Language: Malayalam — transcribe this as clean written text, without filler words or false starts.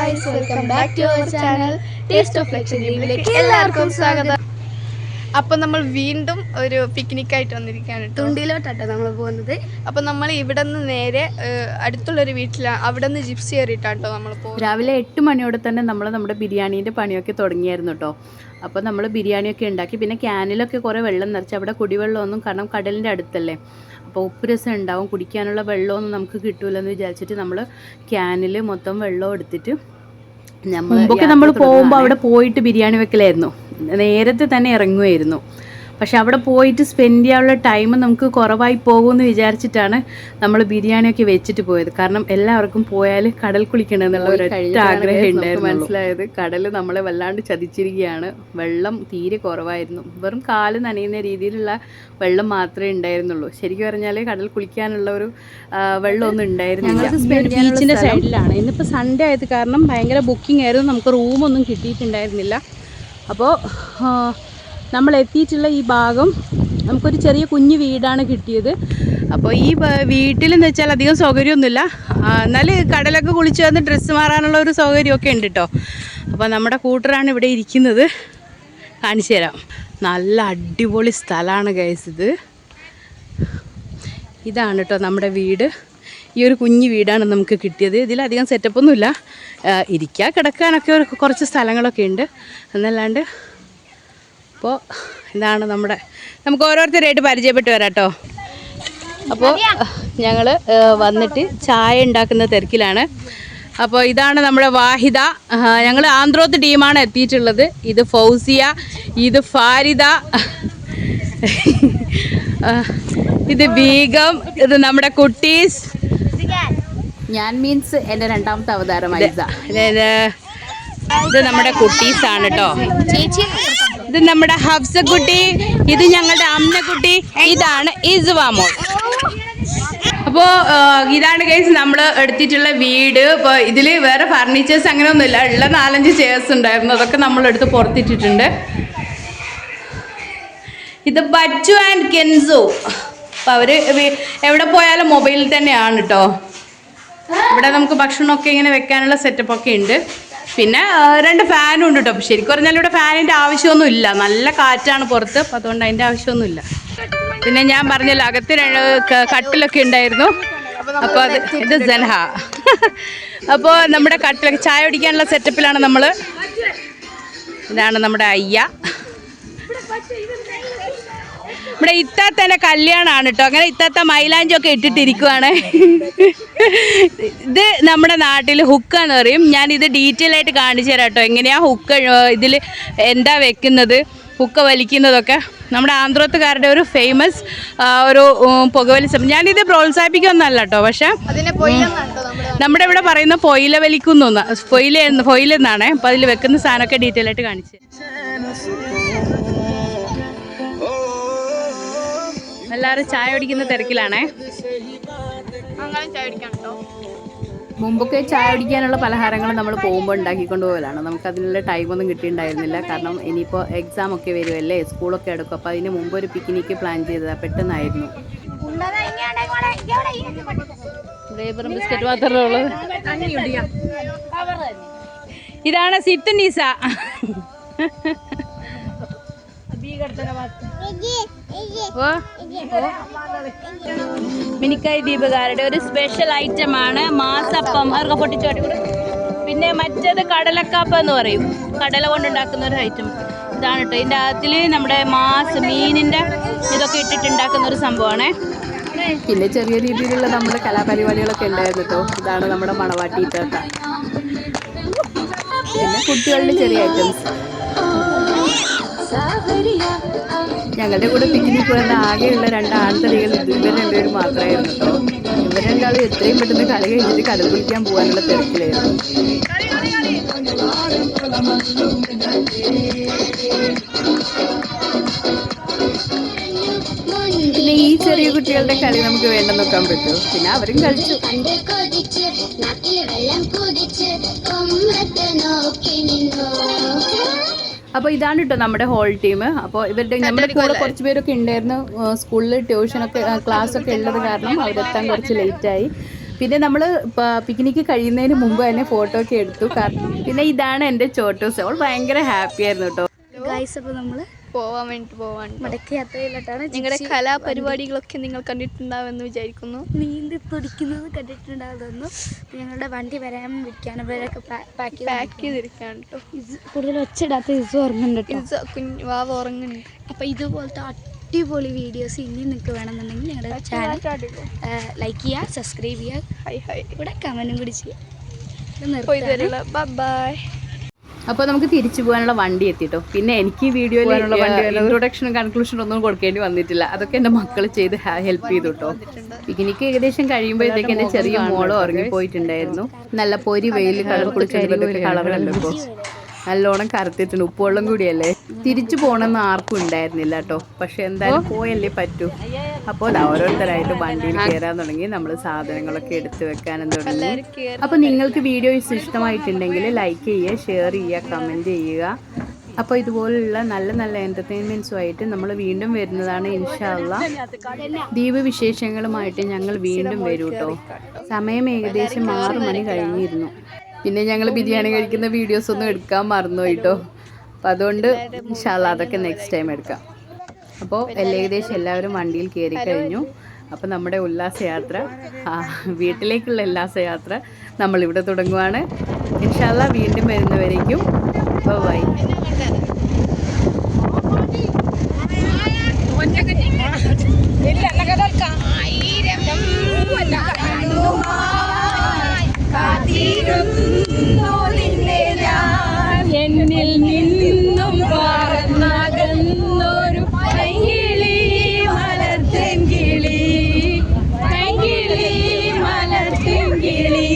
guys, welcome back to our channel Taste of ലക്ഷദ്വീപിലേക്ക് എല്ലാവർക്കും സ്വാഗതം. അപ്പോൾ നമ്മൾ വീണ്ടും ഒരു പിക്നിക് ആയിട്ട് വന്നിരിക്കുകയാണ്. തുണ്ടിയിലോട്ടാട്ടോ നമ്മൾ പോകുന്നത്. അപ്പോൾ നമ്മൾ ഇവിടെ നിന്ന് നേരെ അടുത്തുള്ളൊരു വീട്ടിലാണ്, അവിടെ നിന്ന് ജിപ്സി കയറിയിട്ടാട്ടോ നമ്മൾ പോകുന്നത്. രാവിലെ 8 മണിയോടെ തന്നെ നമ്മൾ നമ്മുടെ ബിരിയാണീൻ്റെ പണിയൊക്കെ തുടങ്ങിയായിരുന്നു കേട്ടോ. അപ്പോൾ നമ്മൾ ബിരിയാണിയൊക്കെ ഉണ്ടാക്കി, പിന്നെ ക്യാനിലൊക്കെ കുറേ വെള്ളം നിറച്ച്, അവിടെ കുടിവെള്ളമൊന്നും, കാരണം കടലിൻ്റെ അടുത്തല്ലേ, അപ്പോൾ ഉപ്പ് രസം ഉണ്ടാവും, കുടിക്കാനുള്ള വെള്ളമൊന്നും നമുക്ക് കിട്ടൂലെന്ന് വിചാരിച്ചിട്ട് നമ്മൾ ക്യാനിൽ മൊത്തം വെള്ളം എടുത്തിട്ട് മുമ്പൊക്കെ നമ്മൾ പോകുമ്പോൾ അവിടെ പോയിട്ട് ബിരിയാണി വെക്കലായിരുന്നു, നേരത്തെ തന്നെ ഇറങ്ങുമായിരുന്നു. പക്ഷെ അവിടെ പോയിട്ട് സ്പെൻഡ് ചെയ്യാനുള്ള ടൈം നമുക്ക് കുറവായി പോകുമെന്ന് വിചാരിച്ചിട്ടാണ് നമ്മൾ ബിരിയാണിയൊക്കെ വെച്ചിട്ട് പോയത്. കാരണം എല്ലാവർക്കും പോയാൽ കടൽ കുളിക്കണമെന്നുള്ള ഒരു ആഗ്രഹം ഉണ്ടായിരുന്നു. മനസ്സിലായത് കടൽ നമ്മളെ വല്ലാണ്ട് ചതിച്ചിരിക്കുകയാണ്. വെള്ളം തീരെ കുറവായിരുന്നു, വെറും കാല് നനയുന്ന രീതിയിലുള്ള വെള്ളം മാത്രമേ ഉണ്ടായിരുന്നുള്ളൂ. ശരിക്കും പറഞ്ഞാൽ കടൽ കുളിക്കാനുള്ള ഒരു വെള്ളമൊന്നും ഉണ്ടായിരുന്നില്ല. ബീച്ചിൻ്റെ സൈഡിലാണ്. ഇന്നിപ്പോൾ സൺഡേ ആയത് കാരണം ഭയങ്കര ബുക്കിംഗ് ആയിരുന്നു, നമുക്ക് റൂമൊന്നും കിട്ടിയിട്ടുണ്ടായിരുന്നില്ല. അപ്പോൾ നമ്മൾ എത്തിയിട്ടുള്ള ഈ ഭാഗം നമുക്കൊരു ചെറിയ കുഞ്ഞു വീടാണ് കിട്ടിയത്. അപ്പോൾ ഈ വീട്ടിലെന്ന് വെച്ചാൽ അധികം സൗകര്യമൊന്നുമില്ല, എന്നാൽ കടലൊക്കെ കുളിച്ച് വന്ന് ഡ്രസ്സ് മാറാനുള്ള ഒരു സൗകര്യമൊക്കെ ഉണ്ട് കേട്ടോ. അപ്പോൾ നമ്മുടെ കൂട്ടറാണ് ഇവിടെ ഇരിക്കുന്നത്, കാണിച്ചു തരാം. നല്ല അടിപൊളി സ്ഥലമാണ് ഗൈസ് ഇത്. ഇതാണ് കേട്ടോ നമ്മുടെ വീട്. ഈ ഒരു കുഞ്ഞു വീടാണ് നമുക്ക് കിട്ടിയത്. ഇതിലധികം സെറ്റപ്പൊന്നുമില്ല, ഇരിക്കാൻ കിടക്കാനൊക്കെ കുറച്ച് സ്ഥലങ്ങളൊക്കെ ഉണ്ട് എന്നല്ലാണ്ട്. അപ്പോൾ ഇതാണ് നമുക്ക് ഓരോരുത്തരായിട്ട് പരിചയപ്പെട്ട് വരാം കേട്ടോ. അപ്പോൾ ഞങ്ങൾ വന്നിട്ട് ചായ ഉണ്ടാക്കുന്ന തിരക്കിലാണ്. അപ്പോൾ ഇതാണ് നമ്മുടെ വാഹിദ, ഞങ്ങൾ ആന്ധ്രോത്ത് ടീമാണ് എത്തിയിട്ടുള്ളത്. ഇത് ഫൗസിയ, ഇത് ഫാരിദ, ഇത് ബീഗം, ഇത് നമ്മുടെ കുട്ടീസ്. ഞാൻ മീൻസ് എൻ്റെ രണ്ടാമത്തെ അവതാരമായി. ഇത് നമ്മുടെ കുട്ടീസാണ് കേട്ടോ. ഇത് നമ്മുടെ ഹഫ്സക്കുട്ടി, ഇത് ഞങ്ങളുടെ അമ്മക്കുട്ടി, ഇതാണ് ഇസ്വാമോൾ. അപ്പോൾ ഇതാണ് ഗൈസ് നമ്മൾ എടുത്തിട്ടുള്ള വീട്. ഇപ്പോൾ ഇതിൽ വേറെ ഫർണിച്ചേഴ്സ് അങ്ങനെ ഒന്നുമില്ല, ഉള്ള 4-5 ചെയർസ് ഉണ്ടായിരുന്നു, അതൊക്കെ നമ്മൾ എടുത്ത് പുറത്തിട്ടിട്ടുണ്ട്. ഇത് ബച്ചു ആൻഡ് കെൻസു. അപ്പോൾ അവർ എവിടെ പോയാലും മൊബൈലിൽ തന്നെയാണ് കേട്ടോ. ഇവിടെ നമുക്ക് ഭക്ഷണമൊക്കെ ഇങ്ങനെ വെക്കാനുള്ള സെറ്റപ്പൊക്കെ ഉണ്ട്. പിന്നെ 2 ഫാനും ഉണ്ട് കേട്ടോ. ശരിക്കും പറഞ്ഞാൽ ഇവിടെ ഫാനിൻ്റെ ആവശ്യമൊന്നും ഇല്ല, നല്ല കാറ്റാണ് പുറത്ത്, അപ്പോൾ അതുകൊണ്ട് അതിൻ്റെ ആവശ്യമൊന്നുമില്ല. പിന്നെ ഞാൻ പറഞ്ഞല്ലോ അകത്ത് 2 കട്ടിലൊക്കെ ഉണ്ടായിരുന്നു. അപ്പോൾ ഇത് ജൻഹ. അപ്പോൾ നമ്മുടെ കട്ടിലൊക്കെ ചായ കുടിക്കാനുള്ള സെറ്റപ്പിലാണ് നമ്മൾ. ഇതാണ് നമ്മുടെ അയ്യ. ഇവിടെ ഇത്താത്തൻ്റെ കല്യാണമാണ് കേട്ടോ. അങ്ങനെ ഇത്താത്ത മൈലാഞ്ചൊക്കെ ഇട്ടിട്ടിരിക്കുവാണ്. ഇത് നമ്മുടെ നാട്ടിൽ ഹുക്ക എന്ന് പറയും. ഞാനിത് ഡീറ്റെയിൽ ആയിട്ട് കാണിച്ചു തരാം കേട്ടോ, എങ്ങനെയാണ് ഹുക്ക, ഇതിൽ എന്താ വെക്കുന്നത്, ഹുക്ക വലിക്കുന്നതൊക്കെ. നമ്മുടെ ആന്ധ്രത്തുകാരുടെ ഒരു ഫേമസ് ഒരു പുകവലി. ഞാനിത് പ്രോത്സാഹിപ്പിക്കുന്നല്ല കേട്ടോ, പക്ഷെ നമ്മുടെ ഇവിടെ പറയുന്ന പൊയില വലിക്കുന്നു, പൊയിലെന്നാണ്. അപ്പോൾ അതിൽ വെക്കുന്ന സാധനമൊക്കെ ഡീറ്റെയിൽ ആയിട്ട് കാണിച്ചു. എല്ലാവരും ചായ കുടിക്കുന്ന തിരക്കിലാണേ. മുമ്പൊക്കെ ചായ കുടിക്കാനുള്ള പലഹാരങ്ങൾ നമ്മൾ പോകുമ്പോൾ ഉണ്ടാക്കിക്കൊണ്ട് പോകലാണ്. നമുക്കതിനുള്ള ടൈമൊന്നും കിട്ടിയിട്ടുണ്ടായിരുന്നില്ല, കാരണം ഇനിയിപ്പോൾ എക്സാം ഒക്കെ വരുമല്ലേ, സ്കൂളൊക്കെ എടുക്കും. അപ്പോൾ അതിന് മുമ്പ് ഒരു പിക്നിക്ക് പ്ലാൻ ചെയ്തതാണ്, പെട്ടെന്നായിരുന്നു. ബിസ്ക്കറ്റ് മാത്രമേ ഉള്ളത്. ഇതാണ് സിത്തനീസ. മിനിക്കായ് ദ്വീപുകാരുടെ ഒരു സ്പെഷ്യൽ ഐറ്റമാണ് മാസപ്പം. അവർക്ക് പൊട്ടിച്ചോട്ടി കൂടെ. പിന്നെ മറ്റേത് കടലക്കാപ്പം എന്ന് പറയും, കടല കൊണ്ടുണ്ടാക്കുന്ന ഒരു ഐറ്റം. ഇതാണ് കേട്ടോ. ഇതിൻ്റെ അകത്തിൽ നമ്മുടെ മീനിൻ്റെ ഇതൊക്കെ ഇട്ടിട്ടുണ്ടാക്കുന്ന ഒരു സംഭവമാണ്. പിന്നെ ചെറിയ രീതിയിലുള്ള നമ്മുടെ കലാപരിപാടികളൊക്കെ ഉണ്ടായിരുന്നു കേട്ടോ. ഇതാണ് നമ്മുടെ മണവാട്ടി ഇട്ടാട്ട. പിന്നെ കുട്ടികളുടെ ചെറിയ ഐറ്റംസ്. ഞങ്ങളുടെ കൂടെ പിക്നിക് വന്ന ആകെയുള്ള 2 ആൺതടികൾ ഇവർ 2 പേരും മാത്രമായിരുന്നു കേട്ടോ. ഇവർ 2 ആളും എത്രയും പെട്ടെന്ന് കളി കഴിഞ്ഞിട്ട് കടൽ കുളിക്കാൻ പോകാനുള്ള തിരക്കിലായിരുന്നു. പിന്നെ ഈ ചെറിയ കുട്ടികളുടെ കളി നമുക്ക് വേണ്ടെന്ന് നോക്കാൻ പറ്റുമോ? പിന്നെ അവരും കളിച്ചു. അപ്പോൾ ഇതാണ് കേട്ടോ നമ്മുടെ ഹോൾ ടീം. അപ്പോൾ ഇവരുടെ നമ്മുടെ കൂടെ കുറച്ച് പേരൊക്കെ ഉണ്ടായിരുന്നു. സ്കൂളിൽ ട്യൂഷനൊക്കെ ക്ലാസ്സൊക്കെ ഉള്ളത് കാരണം അവരെത്താൻ കുറച്ച് ലേറ്റായി. പിന്നെ നമ്മൾ പിക്നിക്ക് കഴിയുന്നതിന് മുമ്പ് തന്നെ ഫോട്ടോ ഒക്കെ എടുത്തു. പിന്നെ ഇതാണ് എൻ്റെ ചോട്ടൂസ്. അവൾ ഭയങ്കര ഹാപ്പി ആയിരുന്നു കേട്ടോ. അപ്പോൾ നമ്മൾ പോവാൻ വേണ്ടിയിട്ട് പോവാണ്. മടക്ക യാത്രയിലോട്ടാണ്. നിങ്ങളുടെ കലാപരിപാടികളൊക്കെ നിങ്ങൾ കണ്ടിട്ടുണ്ടാവുമെന്ന് വിചാരിക്കുന്നു. നീന്തി തുടിക്കുന്നത് കണ്ടിട്ടുണ്ടാവുന്നു. ഞങ്ങളുടെ വണ്ടി വരാൻ വിൽക്കാനവരൊക്കെ പാക്ക് ചെയ്തിരിക്കുകയാണ് കേട്ടോ. ഇത് കൂടുതൽ ഒച്ചിടാത്ത ഇത് ഉറങ്ങുന്നുണ്ട് കേട്ടോ. വാവ് ഉറങ്ങുന്നുണ്ട്. അപ്പോൾ ഇതുപോലത്തെ അടിപൊളി വീഡിയോസ് ഇനി നിങ്ങൾക്ക് വേണമെന്നുണ്ടെങ്കിൽ ഞങ്ങളുടെ ചാനൽ ലൈക്ക് ചെയ്യുക, സബ്സ്ക്രൈബ് ചെയ്യുക, ഇവിടെ കമൻറ്റും കൂടി ചെയ്യുക. ബൈ. അപ്പോൾ നമുക്ക് തിരിച്ചു പോകാനുള്ള വണ്ടി എത്തിട്ടോ. പിന്നെ എനിക്ക് ഈ വീഡിയോയിൽ ഇൻട്രൊഡക്ഷനും കൺക്ലൂഷനും ഒന്നും കൊടുക്കേണ്ടി വന്നിട്ടില്ല. അതൊക്കെ എൻ്റെ മക്കൾ ചെയ്ത് ഹെൽപ്പ് ചെയ്തു കേട്ടോ. പിക്നിക്ക് ഏകദേശം കഴിയുമ്പോഴത്തേക്ക് എൻ്റെ ചെറിയ മോള് ഉറങ്ങിപ്പോയിട്ടുണ്ടായിരുന്നു. നല്ല പൊരി വെയിൽ കളർ കുളിച്ചൊക്കെ കളർ കണ്ടപ്പോൾ നല്ലോണം കറുത്തിട്ടുണ്ട്. ഉപ്പുവെള്ളം കൂടിയല്ലേ. തിരിച്ചു പോകണമെന്ന് ആർക്കും ഉണ്ടായിരുന്നില്ല കേട്ടോ. പക്ഷെ എന്തായാലും പോയല്ലേ പറ്റൂ. അപ്പോൾ ഓരോരുത്തരായിട്ട് വണ്ടിയിൽ കയറാൻ തുടങ്ങി. നമ്മൾ സാധനങ്ങളൊക്കെ എടുത്തു വെക്കാനും തുടങ്ങി. അപ്പോൾ നിങ്ങൾക്ക് വീഡിയോസ് ഇഷ്ടമായിട്ടുണ്ടെങ്കിൽ ലൈക്ക് ചെയ്യുക, ഷെയർ ചെയ്യുക, കമൻറ്റ് ചെയ്യുക. അപ്പോൾ ഇതുപോലുള്ള നല്ല നല്ല എൻ്റർടൈൻമെൻറ്റ്സുമായിട്ട് നമ്മൾ വീണ്ടും വരുന്നതാണ് ഇൻഷാ അല്ലാഹ്. ദ്വീപ് വിശേഷങ്ങളുമായിട്ട് ഞങ്ങൾ വീണ്ടും വരും കേട്ടോ. സമയം ഏകദേശം 6 മണി കഴിഞ്ഞിരുന്നു. പിന്നെ ഞങ്ങൾ ബിരിയാണി കഴിക്കുന്ന വീഡിയോസ് ഒന്നും എടുക്കാൻ മറന്നുപോയി കേട്ടോ. അപ്പോൾ അതുകൊണ്ട് ഇൻഷാ അല്ലാഹ് അതൊക്കെ നെക്സ്റ്റ് ടൈം എടുക്കാം. അപ്പോൾ ഏകദേശം എല്ലാവരും വണ്ടിയിൽ കയറി കഴിഞ്ഞു. അപ്പോൾ നമ്മുടെ ഉല്ലാസയാത്ര, വീട്ടിലേക്കുള്ള ഉല്ലാസയാത്ര നമ്മളിവിടെ തുടങ്ങുവാണ്. ഇൻഷാ അല്ലാഹ് വീണ്ടും വരുന്നവരേക്കും ബൈ. എന്നിൽ നിന്നും പറന്നകന്നൊരു പൈങ്കിളി മലർത്തിങ്കിളി, പൈങ്കിളി മലർത്തിങ്കിളി.